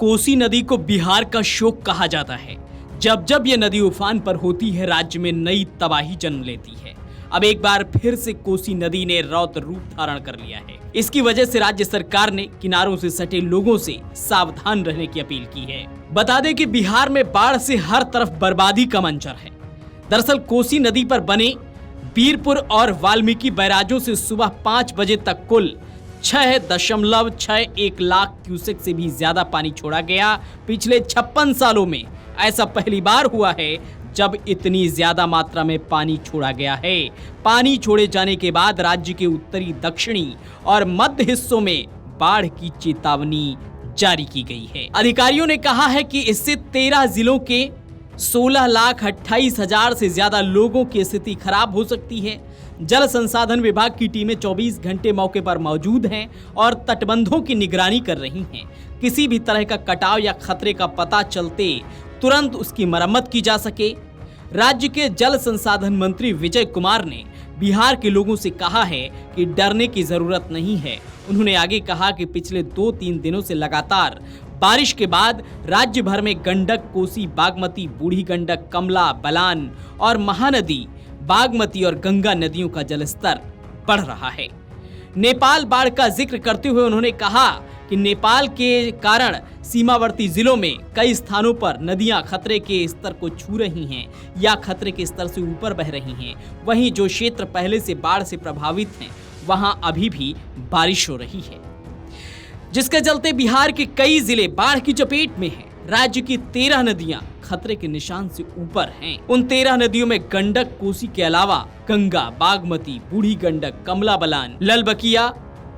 कोसी नदी को बिहार का शोक कहा जाता है। जब जब ये नदी उफान पर होती है, राज्य में नई तबाही जन्म लेती है। अब एक बार फिर से कोसी नदी ने रौद्र रूप धारण कर लिया है। इसकी वजह से राज्य सरकार ने किनारों से सटे लोगों से सावधान रहने की अपील की है। बता दें कि बिहार में बाढ़ से हर तरफ बर्बादी का मंजर है। दरअसल कोसी नदी पर बने बीरपुर और वाल्मीकि बैराजों से सुबह 5 बजे तक कुल 6.61 लाख क्यूसेक से भी ज्यादा पानी छोड़ा गया। पिछले 56 सालों में ऐसा पहली बार हुआ है जब इतनी ज्यादा मात्रा में पानी छोड़ा गया है। पानी छोड़े जाने के बाद राज्य के उत्तरी, दक्षिणी और मध्य हिस्सों में बाढ़ की चेतावनी जारी की गई है। अधिकारियों ने कहा है कि इससे 13 जिलों के 16,28,000 से ज्यादा लोगों की स्थिति खराब हो सकती है। जल संसाधन विभाग की टीमें 24 घंटे मौके पर मौजूद हैं और तटबंधों की निगरानी कर रही हैं। किसी भी तरह का कटाव या खतरे का पता चलते तुरंत उसकी मरम्मत की जा सके। राज्य के जल संसाधन मंत्री विजय कुमार ने बिहार के लोगों से कहा है कि डरने की जरूरत नहीं है। उन्होंने आगे कहा कि पिछले 2-3 दिनों से लगातार बारिश के बाद राज्य भर में गंडक, कोसी, बागमती, बूढ़ी गंडक, कमला, बलान और महानदी, बागमती और गंगा नदियों का जलस्तर बढ़ रहा है। नेपाल बाढ़ का जिक्र करते हुए उन्होंने कहा कि नेपाल के कारण सीमावर्ती जिलों में कई स्थानों पर नदियां खतरे के स्तर को छू रही हैं या खतरे के स्तर से ऊपर बह रही हैं। वहीं जो क्षेत्र पहले से बाढ़ से प्रभावित हैं, वहां अभी भी बारिश हो रही है, जिसके चलते बिहार के कई जिले बाढ़ की चपेट में हैं। राज्य की 13 नदियां खतरे के निशान से ऊपर हैं। उन 13 नदियों में गंडक, कोसी के अलावा गंगा, बागमती, बूढ़ी गंडक, कमला बलान, ललबकिया,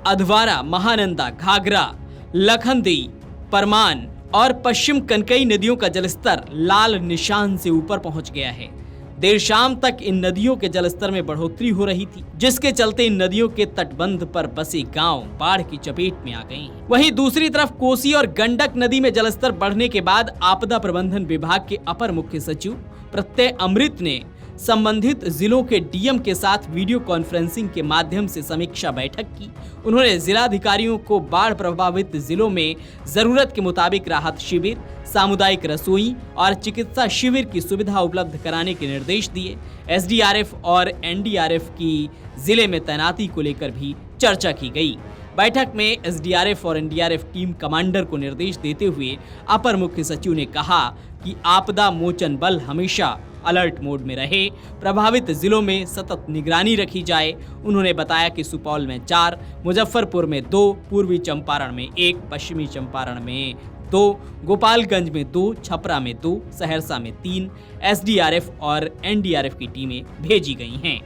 अधवारा, महानंदा, घाघरा, लखनदेई, परमान और पश्चिम कनकई नदियों का जलस्तर लाल निशान से ऊपर पहुंच गया है। देर शाम तक इन नदियों के जलस्तर में बढ़ोतरी हो रही थी, जिसके चलते इन नदियों के तटबंध पर बसे गांव बाढ़ की चपेट में आ गए हैं। वहीं दूसरी तरफ कोसी और गंडक नदी में जलस्तर बढ़ने के बाद आपदा प्रबंधन विभाग के अपर मुख्य सचिव प्रत्यय अमृत ने संबंधित जिलों के डीएम के साथ वीडियो कॉन्फ्रेंसिंग के माध्यम से समीक्षा बैठक की। उन्होंने जिलाधिकारियों को बाढ़ प्रभावित जिलों में जरूरत के मुताबिक राहत शिविर, सामुदायिक रसोई और चिकित्सा शिविर की सुविधा उपलब्ध कराने के निर्देश दिए। एसडीआरएफ और एनडीआरएफ की जिले में तैनाती को लेकर भी चर्चा की गई। बैठक में एसडीआरएफ और एनडीआरएफ टीम कमांडर को निर्देश देते हुए अपर मुख्य सचिव ने कहा कि आपदा मोचन बल हमेशा अलर्ट मोड में रहे, प्रभावित जिलों में सतत निगरानी रखी जाए। उन्होंने बताया कि सुपौल में 4, मुजफ्फरपुर में 2, पूर्वी चंपारण में 1, पश्चिमी चंपारण में 2, गोपालगंज में 2, छपरा में 2, सहरसा में 3 एसडीआरएफ और एनडीआरएफ की टीमें भेजी गई हैं।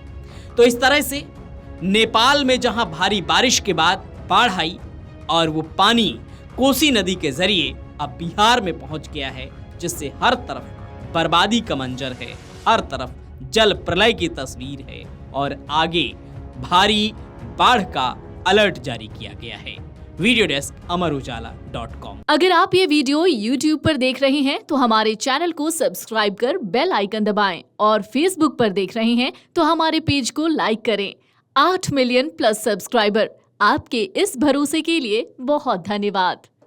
तो इस तरह से नेपाल में जहां भारी बारिश के बाद बाढ़ आई और वो पानी कोसी नदी के जरिए अब बिहार में पहुंच गया है, जिससे हर तरफ बर्बादी का मंजर है, हर तरफ जल प्रलय की तस्वीर है और आगे भारी बाढ़ का अलर्ट जारी किया गया है। वीडियो डेस्क अमरउजाला.com। अगर आप ये वीडियो YouTube पर देख रहे हैं तो हमारे चैनल को सब्सक्राइब कर बेल आइकन दबाएं और Facebook पर देख रहे हैं तो हमारे पेज को लाइक करें। 8 मिलियन प्लस सब्सक्राइबर, आपके इस भरोसे के लिए बहुत धन्यवाद।